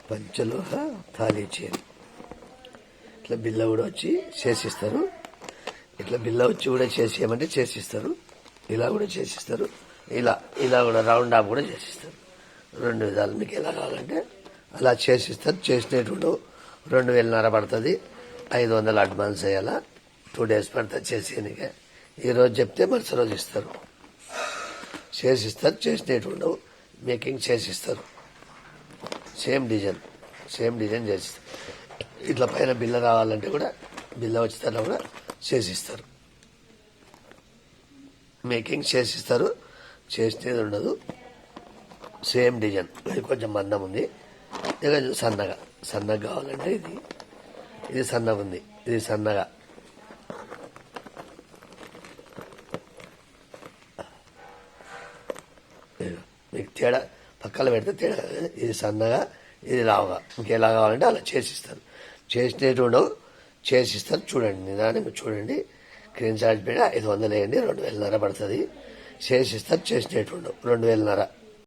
పంచలోహ thali chain. ఇట్లా బిల్ల కూడా వచ్చి చేసిస్తారు. ఇట్లా బిల్ల వచ్చి కూడా చేసేయమంటే చేసిస్తారు. ఇలా కూడా చేసిస్తారు. ఇలా కూడా రౌండ్ ఆఫ్ కూడా చేసిస్తారు. 2 విధాలు మీకు ఎలా కావాలంటే అలా చేసిస్తారు. చేసినట్టు 2,500 పడుతుంది. 500 అడ్వాన్స్ అయ్యాలా. 2 days పడుతుంది చేసేయనికే. ఈరోజు చెప్తే మరుసటి రోజు ఇస్తారు. చేసిస్తారు. చేసినట్టు మేకింగ్ చేసిస్తారు. సేమ్ డిజైన్ చేసిస్తారు. ఇట్లా పైన బిల్ల రావాలంటే కూడా బిల్ల వచ్చిన కూడా చేసిస్తారు. మేకింగ్ చేసిస్తారు. చేసినది ఉండదు. Same design. ఇది కొంచెం మందం ఉంది. ఇక సన్నగా కావాలంటే ఇది సన్నగా ఉంది. ఇది సన్నగా మీకు తేడా పక్కన పెడితే తేడా. ఇది సన్నగా, ఇది లావుగా. మీకు ఎలా కావాలంటే అలా చేసిస్తారు. చేసినట్టు ఉండవు, చేసిస్తారు. చూడండి, నిదానంగా చూడండి. స్క్రీన్ షాట్ పెట్టి 500 వేయండి. 2,500 పడుతుంది. చేసిస్తారు. చేసినట్టు ఉండవు. 2,500.